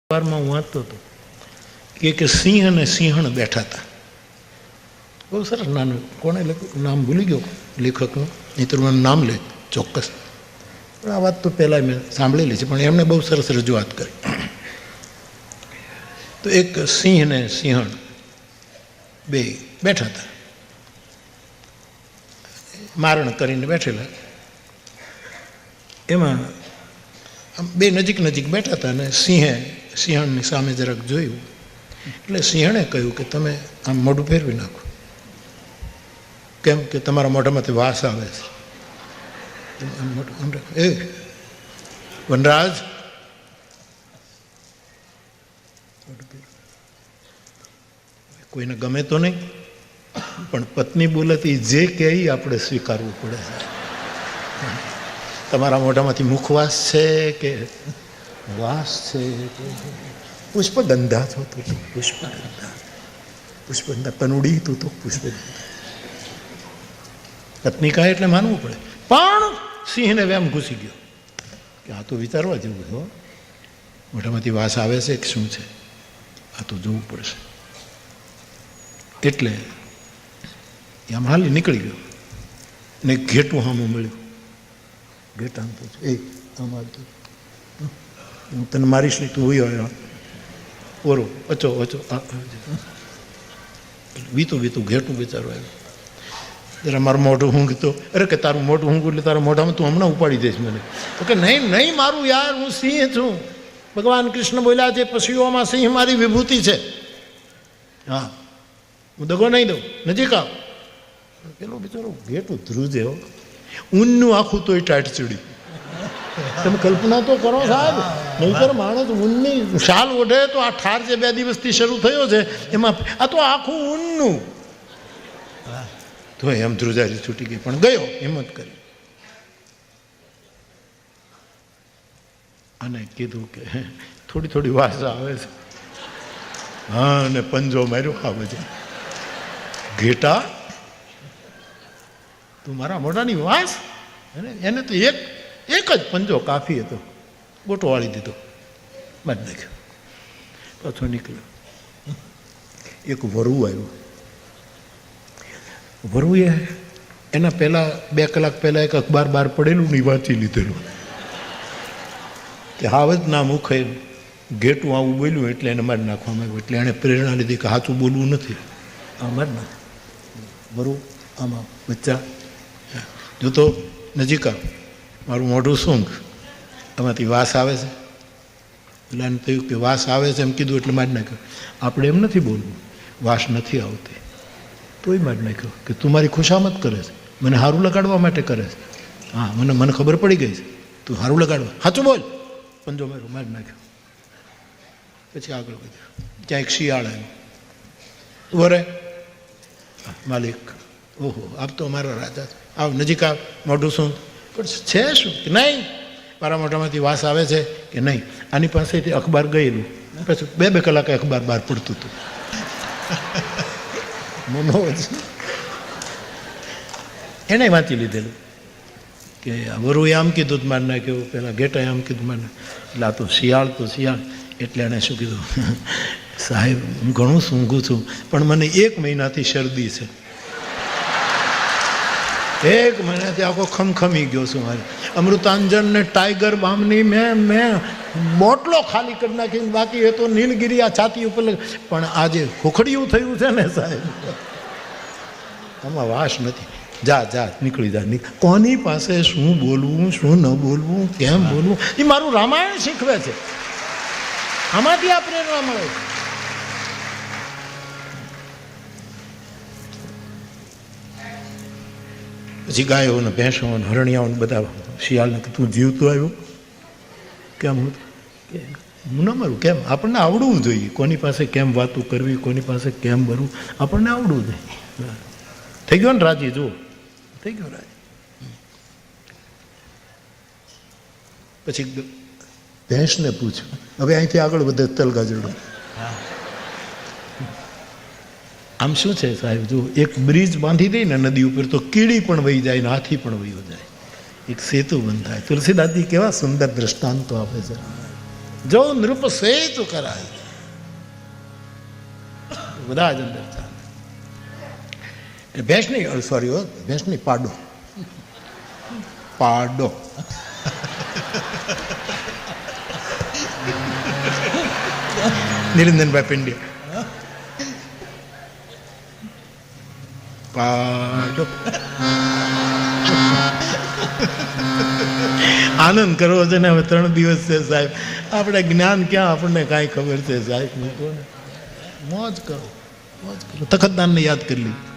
વારમાં હું વાંચતો હતો કે સિંહ અને સિંહણ બેઠા હતા. બહુ સરસ નાનું, કોણે લખ્યું નામ ભૂલી ગયો લેખકનું, નહીં તો મને નામ લે ચોક્કસ. પણ આ વાત તો પહેલાં મેં સાંભળેલી છે, પણ એમણે બહુ સરસ રજૂઆત કરી. તો એક સિંહ ને સિંહણ બે બેઠા હતા, મારણ કરીને બેઠેલા. એમાં બે નજીક નજીક બેઠા હતા અને સિંહે સિંહણની સામે જરાક જોયું. એટલે સિંહણે કહ્યું કે તમે આમ મોઢું ફેરવી નાખો. કેમ કે તમારા મોઢામાંથી વાસ આવે છે. એ વનરાજ, કોઈને ગમે તો નહીં, પણ પત્ની બોલતી જે કહે આપણે સ્વીકારવું પડે છે. તમારા મોઢામાંથી મુખવાસ છે કે વાસ છે કે પુષ્પગંધા છો તો પુષ્પગંધા, પુષ્પગંધા પનુડી તું તો પુષ્પગંધા. પત્ની કહે એટલે માનવું પડે. પણ સિંહને વેમ ઘૂસી ગયો કે આ તો વિચારવા જેવું છે, મોઢામાંથી વાસ આવે છે કે શું છે, આ તો જોવું પડશે. એટલે આમ હાલી નીકળી ગયો ને ઘેટું સામું મળ્યું. ઘેટ આમ પૂછ્યું, એ આમ આવતું, હું તને મારીશ નહીં, તું હોય ઓરો અચો અચો. વીતું વીતું ઘેટું બિચારું આવ્યું. જરા મારું મોઢું ઊંઘતો, અરે કે તારું મોઢું ઊંઘું એટલે તારા મોઢામાં તું હમણાં ઉપાડી દઈશ મને. તો કે નહીં નહીં મારું યાર, હું સિંહ છું. ભગવાન કૃષ્ણ બોલ્યા છે પશુઓમાં સિંહ મારી વિભૂતિ છે. હા, હું દગો નહીં દઉં, નજીક આવ. પેલો બિચારો ઘેટું ધ્રુજે, ઊનનું આખું તોય ટાટ ચડી. તમે કલ્પના તો કરો સાહેબ, નહીંતર માણસ ઊનની શાલ ઓઢે તો આ ઠાર જે 2 દિવસથી શરૂ થયો છે એમાં આ તો આખું ઊનનું. તો એમ ધ્રુજારી છૂટી ગઈ, પણ ગયો, હિંમત કરી અને કીધું કે થોડી થોડી વાસ આવે છે. હા, અને પંજો માર્યો. હા બધા ઘેટા, તું મારા મોઢાની વાસ. એને તો એક જ પંજો કાફી હતો, ગોટો વાળી દીધો, બાદ નાખ્યો, પાછો નીકળ્યો. એક વરુ આવ્યું. વરુએ એના પહેલાં 2 કલાક પહેલાં એક અખબાર બહાર પડેલું ને વાંચી લીધેલું કે હાવજ ના મુખે ઘેટું આવું બોલ્યું એટલે એને મારી નાખવામાં આવ્યું. એટલે એણે પ્રેરણા લીધી કે સાચું બોલવું નથી, આ મારી નાખ. વરુ આમાં બચ્ચા જોતો નજીક આવ, મારું મોઢું સૂંઘ, આમાંથી વાસ આવે છે. એટલે એને થયું કે વાસ આવે છે એમ કીધું એટલે મારી નાખ્યો. આપણે એમ નથી બોલવું, વાસ નથી આવતી તોય મારી નાખ્યો કે તું મારી ખુશામત કરે છે, મને સારું લગાડવા માટે કરે છે. હા, મને ખબર પડી ગઈ છે, તું સારું લગાડવા, સાચું બોલ. પંજો માર્યો, મારી નાખ્યો. પછી આગળ વધ્યો. ત્યાં એક શિયાળ આવ્યો. વરે માલિક, ઓહો આપ તો અમારા રાજા છે, આવ નજીક આવ, મોઢું શું પણ છે શું કે નહીં, મારા મોઢામાંથી વાસ આવે છે કે નહીં. આની પાસેથી અખબાર ગયેલું, પછી 2 કલાકે અખબાર બહાર પડતું હતું. મનોજ એને વાંચી લીધેલું કે વરુએ આમ કીધું માર નાખ્યું, પેલા ઘેટાએ આમ કીધું માર નાખ્યું. એટલે આ તો શિયાળ તો શિયાળ. એટલે એણે શું કીધું, સાહેબ હું ઘણું સૂંઘું છું પણ મને 1 મહિનાથી શરદી છે. 1 મહિનાથી આખો ખમખમી ગયો છું. મારે અમૃતાંજન ને ટાઈગર બામની મેં બોટલો ખાલી કરી નાખીને બાકી એ તો નીલગિરી આ છાતી ઉપર. પણ આજે ખોખડિયું થયું છે ને સાહેબ, આમાં વાસ નથી. જા જા નીકળી જા. કોની પાસે શું બોલવું, શું ન બોલવું, કેમ બોલવું, એ મારું રામાયણ શીખવે છે. આમાંથી આ પ્રેરણા મળે છે. પછી ગાયો ને ભેંસો ને હરણિયાઓ ને બધા શિયાળને તું જીવતું આવ્યો કેમ? હું ન મારું કેમ? આપણને આવડવું જોઈએ કોની પાસે કેમ વાતું કરવી, કોની પાસે કેમ ભરવું, આપણને આવડવું જોઈએ. થઈ ગયો ને રાજી? જુઓ, થઈ ગયો રાજી. પછી ભેંસને પૂછ્યું, હવે અહીંથી આગળ વધે તલગાજરડું. આમ શું છે સાહેબ, જો એક બ્રિજ બાંધી દઈ ને નદી ઉપર તો કીડી પણ વહી જાય ને હાથી પણ વહી જાય, એક સેતુ બંધાય. તુલસીદાસજી કેવા સુંદર દ્રષ્ટાંતો આપે છે. જો નૃપ સે તો કરાય, બધા જ અંદર ચાલે. ભેંસ નહીં, સોરી હો, ભેંસ નહીં, પાડો. પાડો નિરંજનભાઈ પિંડિયા, પાડો. આનંદ કરવો છે ને. હવે 3 દિવસ છે સાહેબ, આપણે જ્ઞાન ક્યાં, આપણને કાંઈ ખબર છે સાહેબ. મોજ કરો, મોજ કરો. તખતદાનને યાદ કરી લીધું.